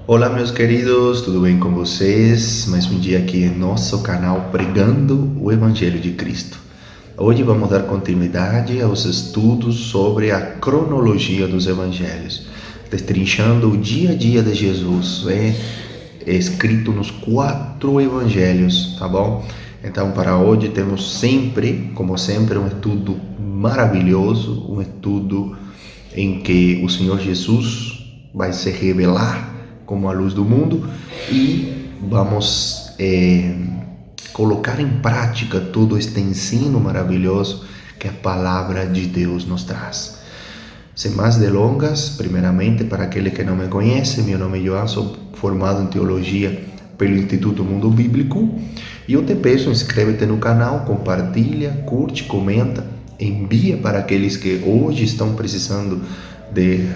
Olá, meus queridos, tudo bem com vocês? Mais um dia aqui em nosso canal pregando o Evangelho de Cristo. Hoje vamos dar continuidade aos estudos sobre a cronologia dos Evangelhos, destrinchando o dia a dia de Jesus, escrito nos 4 Evangelhos, tá bom? Então, para hoje temos sempre, como sempre, um estudo maravilhoso, um estudo em que o Senhor Jesus vai se revelar como a luz do mundo e vamos colocar em prática todo este ensino maravilhoso que a palavra de Deus nos traz. Sem mais delongas, primeiramente, para aquele que não me conhece, meu nome é João, sou formado em Teologia pelo Instituto Mundo Bíblico e eu te peço, inscreve-te no canal, compartilha, curte, comenta, envia para aqueles que hoje estão precisando de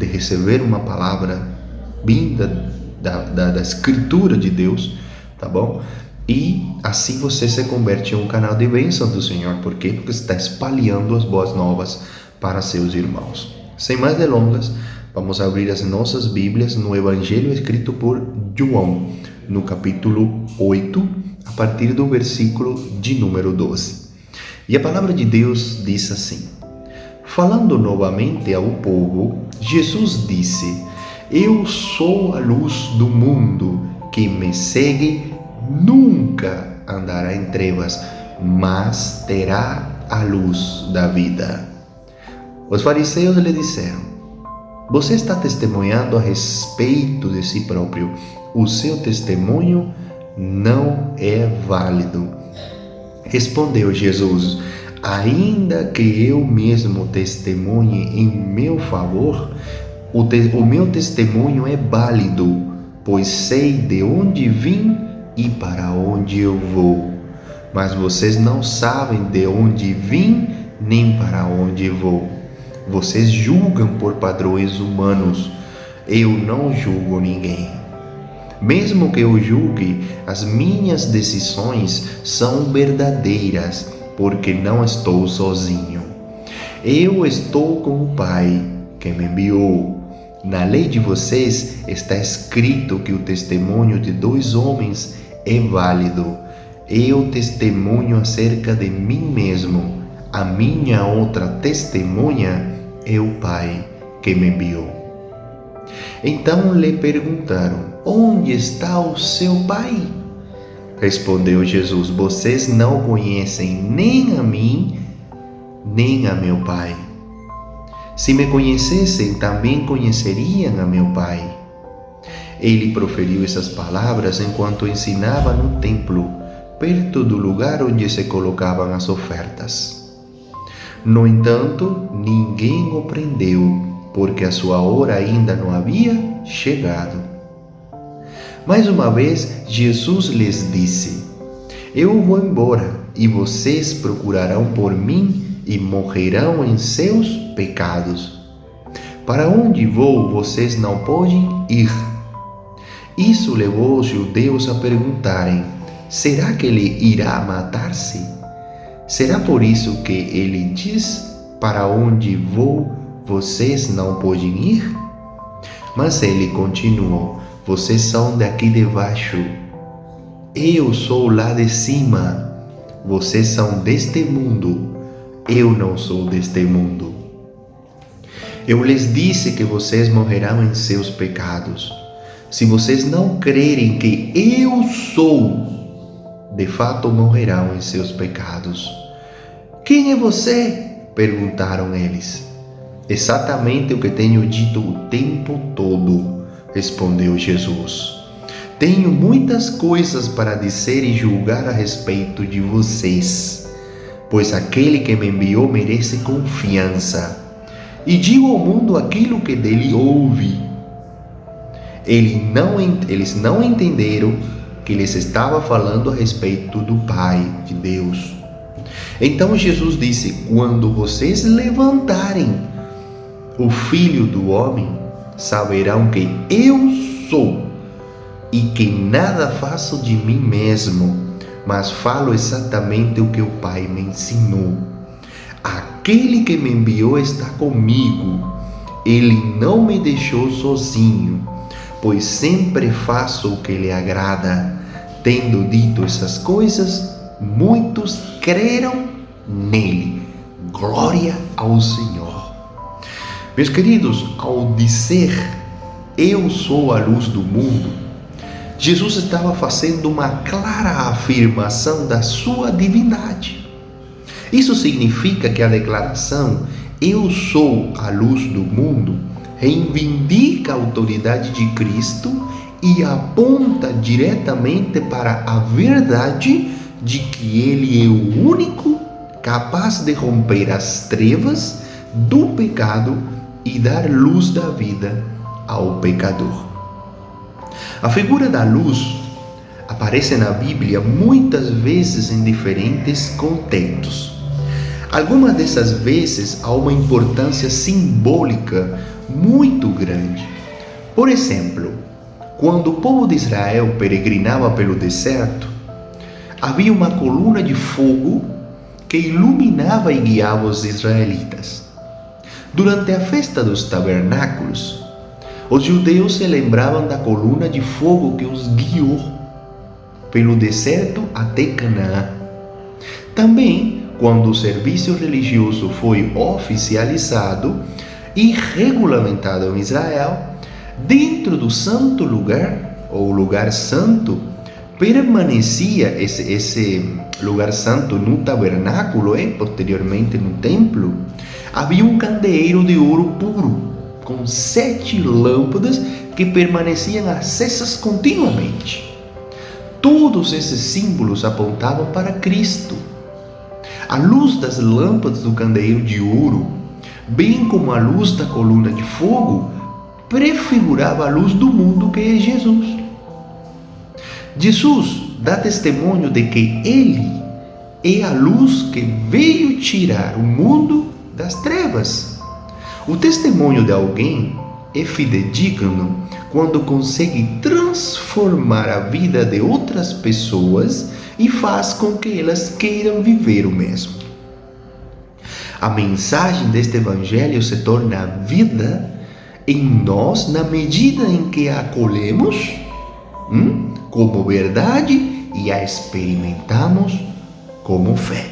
receber uma palavra vinda da Escritura de Deus, tá bom? E assim você se converte em um canal de bênção do Senhor. Por quê? Porque está espalhando as boas novas para seus irmãos. Sem mais delongas, vamos abrir as nossas Bíblias no Evangelho escrito por João, no capítulo 8, a partir do versículo de número 12. E a palavra de Deus diz assim: falando novamente ao povo, Jesus disse: eu sou a luz do mundo, quem me segue nunca andará em trevas, mas terá a luz da vida. Os fariseus lhe disseram: você está testemunhando a respeito de si próprio, o seu testemunho não é válido. Respondeu Jesus: ainda que eu mesmo testemunhe em meu favor, o meu testemunho é válido, pois sei de onde vim e para onde eu vou. Mas vocês não sabem de onde vim nem para onde vou. Vocês julgam por padrões humanos. Eu não julgo ninguém. Mesmo que eu julgue, as minhas decisões são verdadeiras, porque não estou sozinho. Eu estou com o Pai que me enviou. Na lei de vocês está escrito que o testemunho de 2 homens é válido. Eu testemunho acerca de mim mesmo. A minha outra testemunha é o Pai que me enviou. Então lhe perguntaram: onde está o seu Pai? Respondeu Jesus: vocês não conhecem nem a mim, nem a meu Pai. Se me conhecessem, também conheceriam a meu Pai. Ele proferiu essas palavras enquanto ensinava no templo, perto do lugar onde se colocavam as ofertas. No entanto, ninguém o prendeu, porque a sua hora ainda não havia chegado. Mais uma vez, Jesus lhes disse: eu vou embora, e vocês procurarão por mim e morrerão em seus pecados. Para onde vou, vocês não podem ir. Isso levou os judeus a perguntarem: será que ele irá matar-se? Será por isso que ele diz: para onde vou, vocês não podem ir? Mas ele continuou: vocês são daqui de baixo. Eu sou lá de cima. Vocês são deste mundo. Eu não sou deste mundo. Eu lhes disse que vocês morrerão em seus pecados. Se vocês não crerem que eu sou, de fato morrerão em seus pecados. Quem é você? Perguntaram eles. Exatamente o que tenho dito o tempo todo, respondeu Jesus. Tenho muitas coisas para dizer e julgar a respeito de vocês, pois aquele que me enviou merece confiança. E digo ao mundo aquilo que dele ouve. Eles não entenderam que lhes estava falando a respeito do Pai, de Deus. Então Jesus disse: quando vocês levantarem o Filho do Homem, saberão que eu sou e que nada faço de mim mesmo, mas falo exatamente o que o Pai me ensinou. Aquele que me enviou está comigo. Ele não me deixou sozinho, pois sempre faço o que lhe agrada. Tendo dito essas coisas, muitos creram nele. Glória ao Senhor. Meus queridos, ao dizer, eu sou a luz do mundo, Jesus estava fazendo uma clara afirmação da sua divindade. Isso significa que a declaração, eu sou a luz do mundo, reivindica a autoridade de Cristo e aponta diretamente para a verdade de que Ele é o único capaz de romper as trevas do pecado e dar luz da vida ao pecador. A figura da luz aparece na Bíblia muitas vezes em diferentes contextos. Algumas dessas vezes há uma importância simbólica muito grande. Por exemplo, quando o povo de Israel peregrinava pelo deserto, havia uma coluna de fogo que iluminava e guiava os israelitas. Durante a festa dos tabernáculos, os judeus se lembravam da coluna de fogo que os guiou pelo deserto até Canaã. Também, quando o serviço religioso foi oficializado e regulamentado em Israel, dentro do santo lugar, ou lugar santo, permanecia esse lugar santo no tabernáculo e posteriormente no templo, havia um candeeiro de ouro puro, com 7 lâmpadas que permaneciam acesas continuamente. Todos esses símbolos apontavam para Cristo. A luz das lâmpadas do candeeiro de ouro, bem como a luz da coluna de fogo, prefigurava a luz do mundo que é Jesus. Jesus dá testemunho de que Ele é a luz que veio tirar o mundo das trevas. O testemunho de alguém é fidedigno quando consegue transformar a vida de outras pessoas e faz com que elas queiram viver o mesmo. A mensagem deste evangelho se torna vida em nós na medida em que a acolhemos como verdade e a experimentamos como fé.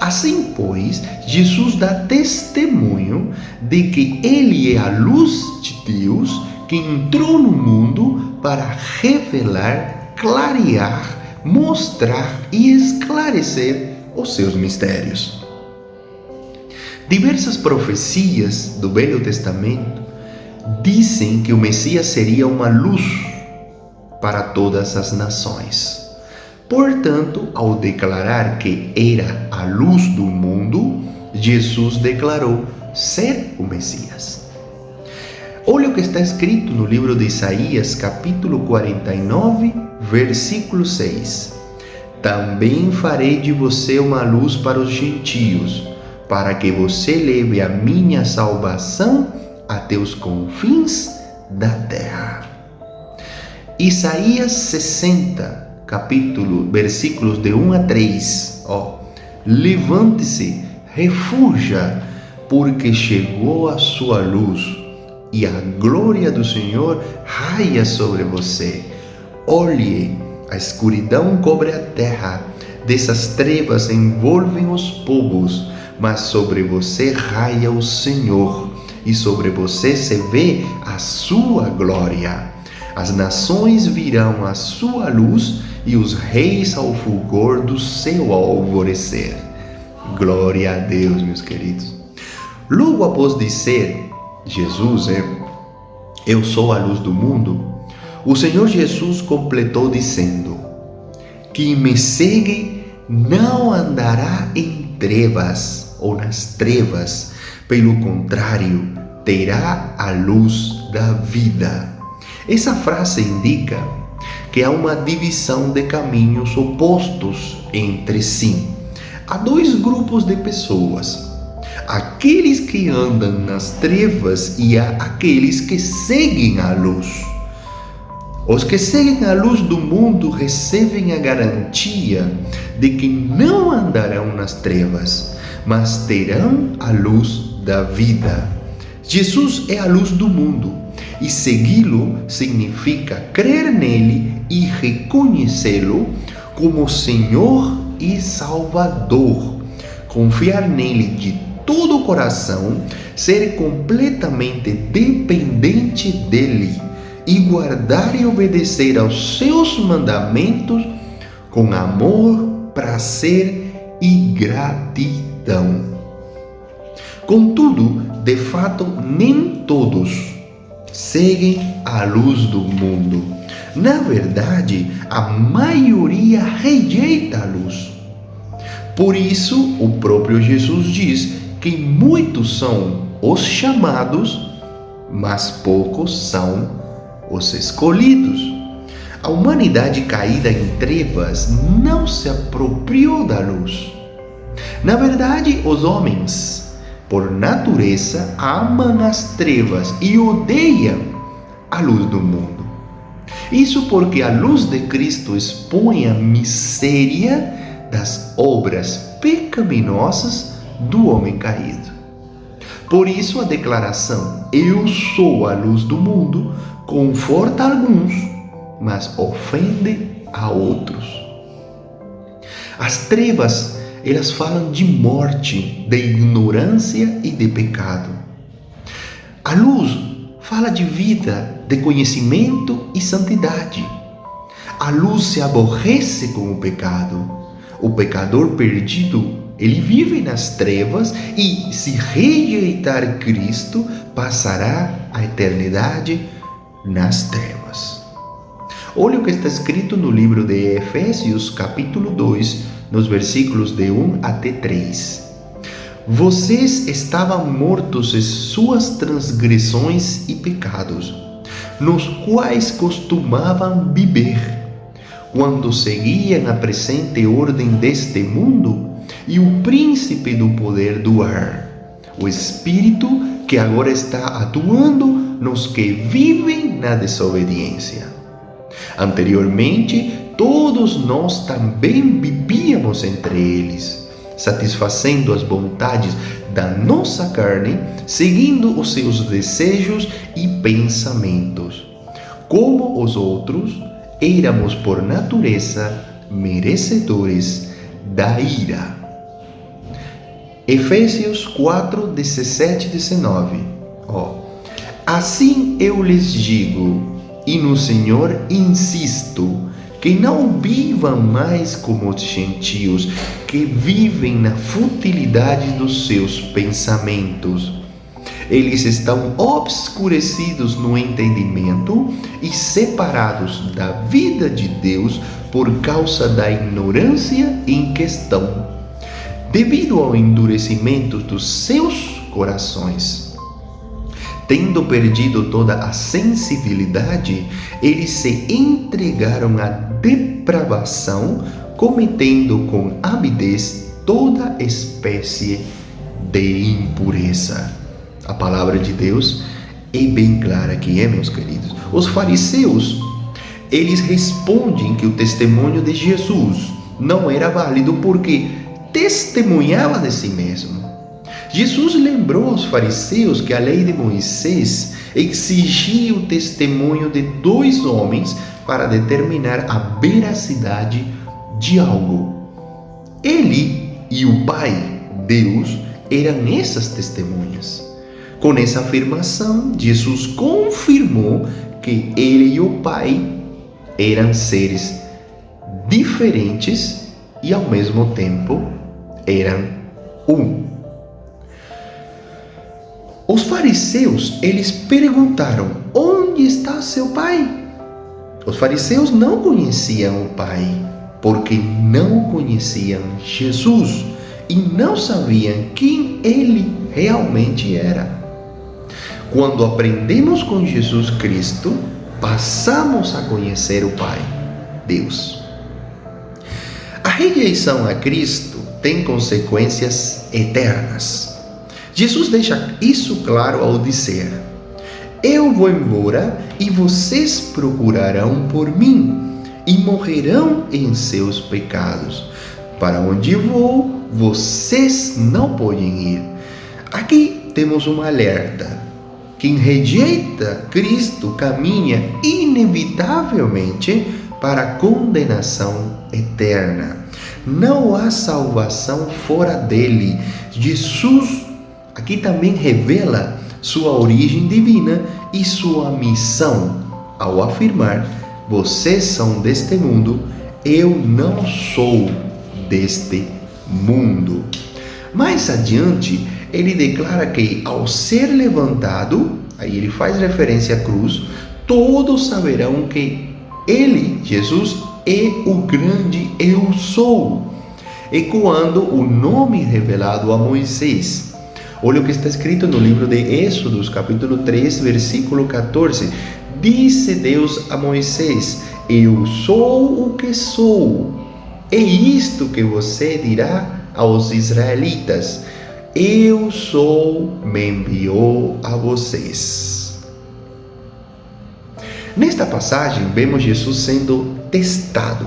Assim, pois, Jesus dá testemunho de que Ele é a luz de Deus que entrou no mundo para revelar, clarear, mostrar e esclarecer os seus mistérios. Diversas profecias do Velho Testamento dizem que o Messias seria uma luz para todas as nações. Portanto, ao declarar que era a luz do mundo, Jesus declarou ser o Messias. Olha o que está escrito no livro de Isaías, capítulo 49, versículo 6. Também farei de você uma luz para os gentios, para que você leve a minha salvação até os confins da terra. Isaías 60, versículos de 1 a 3. Levante-se, refuja, porque chegou a sua luz e a glória do Senhor raia sobre você. Olhe, a escuridão cobre a terra, dessas trevas envolvem os povos, mas sobre você raia o Senhor, e sobre você se vê a sua glória. As nações virão à sua luz e os reis ao fulgor do seu alvorecer. Glória a Deus, meus queridos. Logo após dizer, Jesus eu sou a luz do mundo, o Senhor Jesus completou dizendo: quem me segue não andará em trevas ou nas trevas, pelo contrário, terá a luz da vida. Essa frase indica que há uma divisão de caminhos opostos entre si. Há 2 grupos de pessoas: aqueles que andam nas trevas e há aqueles que seguem a luz. Os que seguem a luz do mundo recebem a garantia de que não andarão nas trevas, mas terão a luz da vida. Jesus é a luz do mundo. E segui-lo significa crer nele e reconhecê-lo como Senhor e Salvador. Confiar nele de todo o coração, ser completamente dependente dele e guardar e obedecer aos seus mandamentos com amor, prazer e gratidão. Contudo, de fato, nem todos seguem a luz do mundo. Na verdade, a maioria rejeita a luz. Por isso, o próprio Jesus diz que muitos são os chamados, mas poucos são os escolhidos. A humanidade caída em trevas não se apropriou da luz. Na verdade, os homens, por natureza, amam as trevas e odeiam a luz do mundo. Isso porque a luz de Cristo expõe a miséria das obras pecaminosas do homem caído. Por isso a declaração "Eu sou a luz do mundo" conforta alguns, mas ofende a outros. As trevas, elas falam de morte, de ignorância e de pecado. A luz fala de vida, de conhecimento e santidade. A luz se aborrece com o pecado. O pecador perdido, ele vive nas trevas e, se rejeitar Cristo, passará a eternidade nas trevas. Olha o que está escrito no livro de Efésios, capítulo 2, nos versículos de 1 até 3. Vocês estavam mortos em suas transgressões e pecados, nos quais costumavam viver, quando seguiam a presente ordem deste mundo e o príncipe do poder do ar, o Espírito que agora está atuando nos que vivem na desobediência. Anteriormente, todos nós também vivíamos entre eles, satisfazendo as vontades da nossa carne, seguindo os seus desejos e pensamentos. Como os outros, éramos por natureza merecedores da ira. Efésios 4, 17 e 19. Assim eu lhes digo, e no Senhor insisto, que não vivam mais como os gentios, que vivem na futilidade dos seus pensamentos. Eles estão obscurecidos no entendimento e separados da vida de Deus por causa da ignorância em questão, devido ao endurecimento dos seus corações. Tendo perdido toda a sensibilidade, eles se entregaram à depravação, cometendo com avidez toda espécie de impureza. A palavra de Deus é bem clara aqui, meus queridos. Os fariseus, eles respondem que o testemunho de Jesus não era válido porque testemunhava de si mesmo. Jesus lembrou aos fariseus que a lei de Moisés exigia o testemunho de 2 homens para determinar a veracidade de algo. Ele e o Pai, Deus, eram essas testemunhas. Com essa afirmação, Jesus confirmou que ele e o Pai eram seres diferentes e ao mesmo tempo eram um. Os fariseus, eles perguntaram: onde está seu pai? Os fariseus não conheciam o Pai, porque não conheciam Jesus e não sabiam quem ele realmente era. Quando aprendemos com Jesus Cristo, passamos a conhecer o Pai, Deus. A rejeição a Cristo tem consequências eternas. Jesus deixa isso claro ao dizer: eu vou embora e vocês procurarão por mim e morrerão em seus pecados. Para onde vou, vocês não podem ir. Aqui temos um alerta. Quem rejeita Cristo caminha inevitavelmente para a condenação eterna. Não há salvação fora dele. Jesus aqui também revela sua origem divina e sua missão ao afirmar: vocês são deste mundo, eu não sou deste mundo. Mais adiante, ele declara que ao ser levantado, aí ele faz referência à cruz, todos saberão que ele, Jesus, é o grande eu sou, ecoando o nome revelado a Moisés. Olha o que está escrito no livro de Êxodos, capítulo 3, versículo 14. Disse Deus a Moisés: eu sou o que sou. É isto que você dirá aos israelitas: eu sou, me enviou a vocês. Nesta passagem, vemos Jesus sendo testado,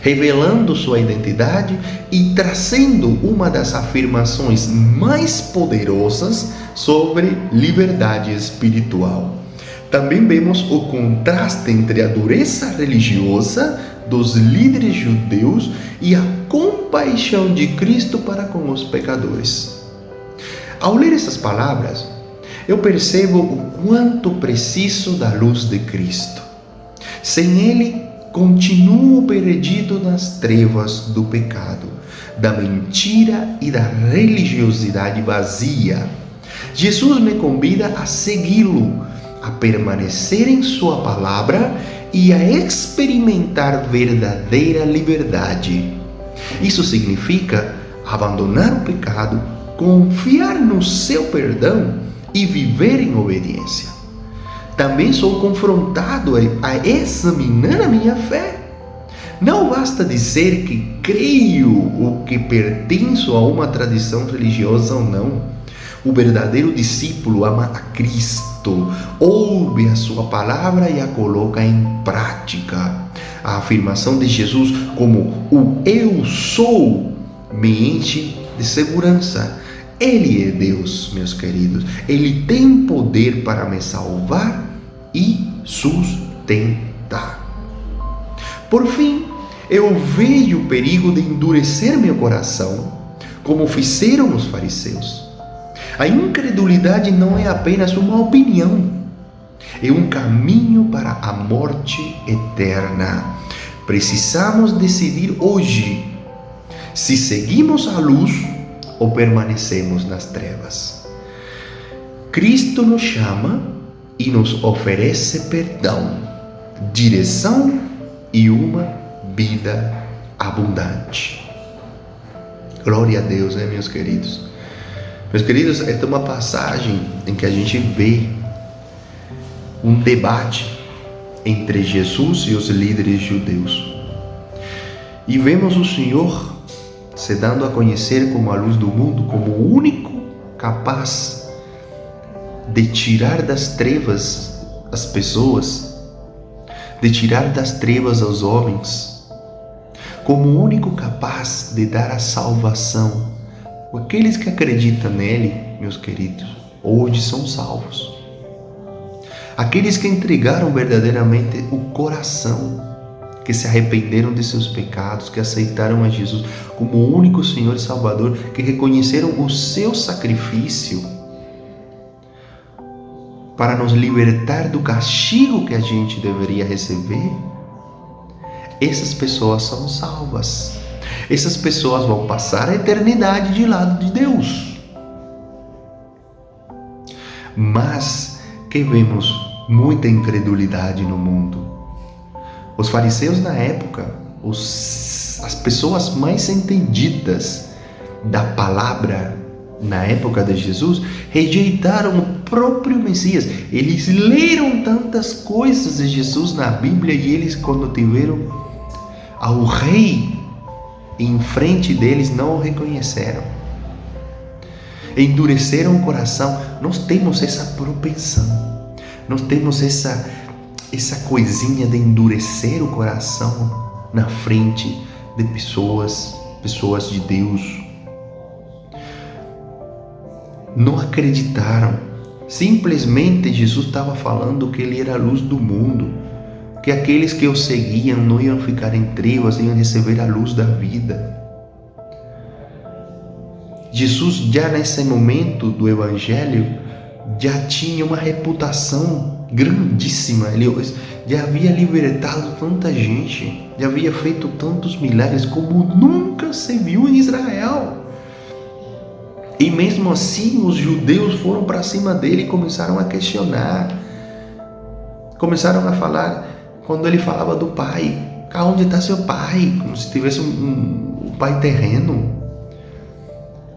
revelando sua identidade e trazendo uma das afirmações mais poderosas sobre liberdade espiritual. Também vemos o contraste entre a dureza religiosa dos líderes judeus e a compaixão de Cristo para com os pecadores. Ao ler essas palavras, eu percebo o quanto preciso da luz de Cristo. Sem Ele, continuo perdido nas trevas do pecado, da mentira e da religiosidade vazia. Jesus me convida a segui-lo, a permanecer em sua palavra e a experimentar verdadeira liberdade. Isso significa abandonar o pecado, confiar no seu perdão e viver em obediência. Também sou confrontado a examinar a minha fé. Não basta dizer que creio ou que pertenço a uma tradição religiosa ou não. O verdadeiro discípulo ama a Cristo, ouve a sua palavra e a coloca em prática. A afirmação de Jesus como o eu sou me enche de segurança. Ele é Deus, meus queridos. Ele tem poder para me salvar e sustentar. Por fim, eu vejo o perigo de endurecer meu coração, como fizeram os fariseus. A incredulidade não é apenas uma opinião, é um caminho para a morte eterna. Precisamos decidir hoje se seguimos a luz ou permanecemos nas trevas. Cristo nos chama e nos oferece perdão, direção e uma vida abundante. Glória a Deus, meus queridos. Meus queridos, esta é uma passagem em que a gente vê um debate entre Jesus e os líderes judeus. E vemos o Senhor se dando a conhecer como a luz do mundo, como o único capaz de tirar das trevas as pessoas, de tirar das trevas aos homens, como o único capaz de dar a salvação. Aqueles que acreditam nele, meus queridos, hoje são salvos. Aqueles que entregaram verdadeiramente o coração, que se arrependeram de seus pecados, que aceitaram a Jesus como o único Senhor e Salvador, que reconheceram o seu sacrifício para nos libertar do castigo que a gente deveria receber, essas pessoas são salvas. Essas pessoas vão passar a eternidade de lado de Deus. Mas que vemos muita incredulidade no mundo. Os fariseus na época, as pessoas mais entendidas da palavra na época de Jesus, rejeitaram o próprio Messias. Eles leram tantas coisas de Jesus na Bíblia e eles, quando tiveram ao rei em frente deles, não o reconheceram. Endureceram o coração. Nós temos essa propensão. Nós temos essa coisinha de endurecer o coração na frente de pessoas de Deus. Não acreditaram, Simplesmente Jesus estava falando que ele era a luz do mundo, que aqueles que o seguiam não iam ficar em trevas, iam receber a luz da vida. Jesus, já nesse momento do Evangelho, já tinha uma reputação grandíssima. Ele já havia libertado tanta gente, já havia feito tantos milagres como nunca se viu em Israel. E mesmo assim, os judeus foram para cima dele e começaram a questionar. Começaram a falar, quando ele falava do pai, aonde está seu pai? Como se tivesse um pai terreno.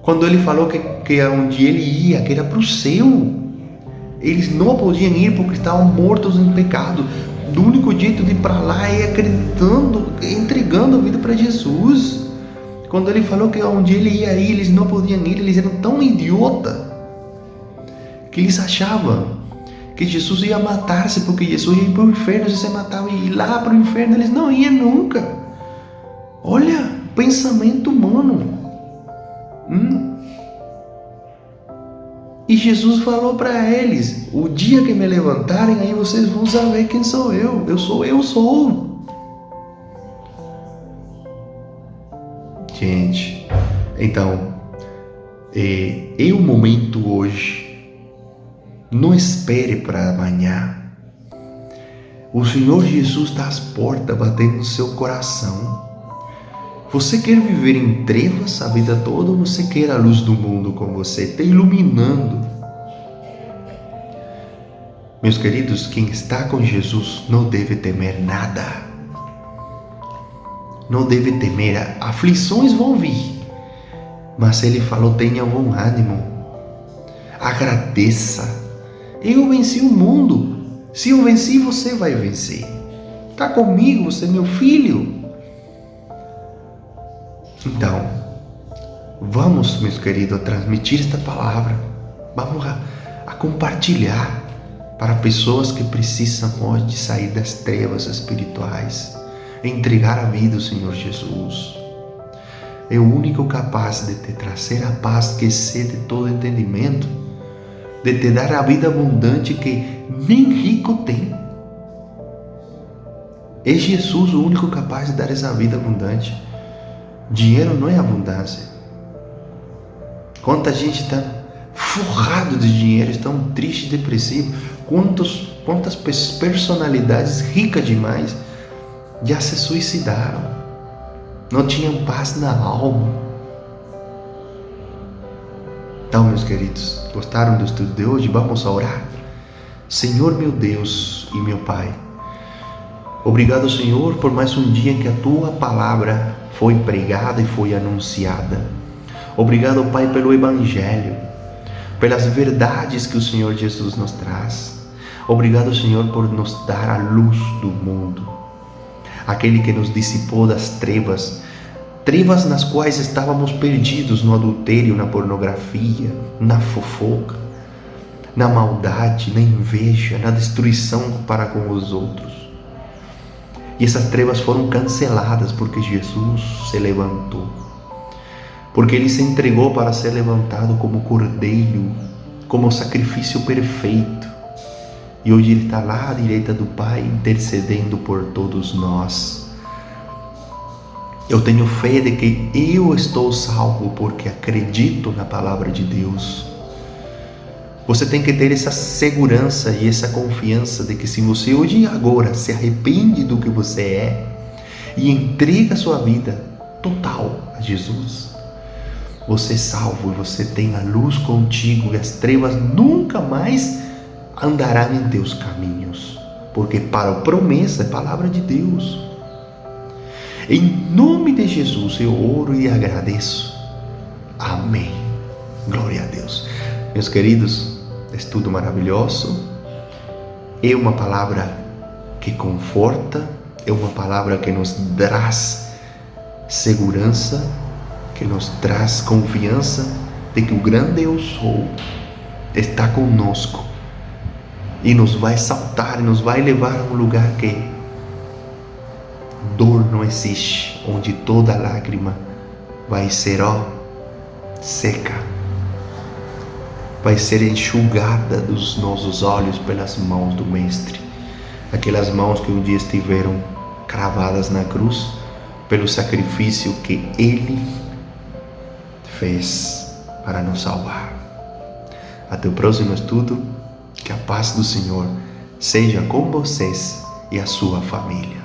Quando ele falou que onde ele ia, que era para o céu, eles não podiam ir porque estavam mortos em pecado. O único jeito de ir para lá é acreditando, entregando a vida para Jesus. Quando ele falou que onde ele ia ir, eles não podiam ir, eles eram tão idiotas que eles achavam que Jesus ia matar-se porque Jesus ia para o inferno se matava, e ir lá para o inferno eles não iam nunca. Olha, pensamento humano. E Jesus falou para eles: o dia que me levantarem, aí vocês vão saber quem sou eu. Eu sou. Gente, então, é o momento hoje. Não espere para amanhã. O Senhor Jesus está às portas, batendo no seu coração. Você quer viver em trevas a vida toda, ou você quer a luz do mundo com você, te iluminando? Meus queridos, quem está com Jesus não deve temer nada. Não deve temer. Aflições vão vir, mas Ele falou: tenha bom ânimo, agradeça. Eu venci o mundo. Se eu venci, você vai vencer. Está comigo, você é meu filho. Então, vamos, meus queridos, a transmitir esta palavra. Vamos a compartilhar para pessoas que precisam hoje de sair das trevas espirituais, entregar a vida ao Senhor Jesus. É o único capaz de te trazer a paz que excede todo entendimento, de te dar a vida abundante que nem rico tem. É Jesus o único capaz de dar essa vida abundante. Dinheiro não é abundância. Quanta gente está forrado de dinheiro, estão triste, depressivo. Quantas personalidades ricas demais já se suicidaram. Não tinham paz na alma. Então, meus queridos, gostaram do estudo de hoje? Vamos a orar. Senhor, meu Deus e meu Pai, obrigado, Senhor, por mais um dia em que a Tua palavra foi pregada e foi anunciada. Obrigado, Pai, pelo Evangelho, pelas verdades que o Senhor Jesus nos traz. Obrigado, Senhor, por nos dar a luz do mundo, aquele que nos dissipou das trevas nas quais estávamos perdidos no adultério, na pornografia, na fofoca, na maldade, na inveja, na destruição para com os outros. E essas trevas foram canceladas porque Jesus se levantou, porque Ele se entregou para ser levantado como cordeiro, como sacrifício perfeito. E hoje Ele está lá à direita do Pai, intercedendo por todos nós. Eu tenho fé de que eu estou salvo porque acredito na palavra de Deus. Você tem que ter essa segurança e essa confiança de que se você hoje e agora se arrepende do que você é e entrega sua vida total a Jesus, você é salvo e você tem a luz contigo, e as trevas nunca mais andarão em teus caminhos, porque para a promessa é a palavra de Deus. Em nome de Jesus eu oro e agradeço. Amém. Glória a Deus. Meus queridos, estudo maravilhoso. É uma palavra que conforta, é uma palavra que nos traz segurança, que nos traz confiança de que o grande eu sou está conosco e nos vai saltar e nos vai levar a um lugar que dor não existe, onde toda lágrima vai ser seca. vai ser enxugada dos nossos olhos pelas mãos do Mestre. Aquelas mãos que um dia estiveram cravadas na cruz pelo sacrifício que Ele fez para nos salvar. Até o próximo estudo. Que a paz do Senhor seja com vocês e a sua família.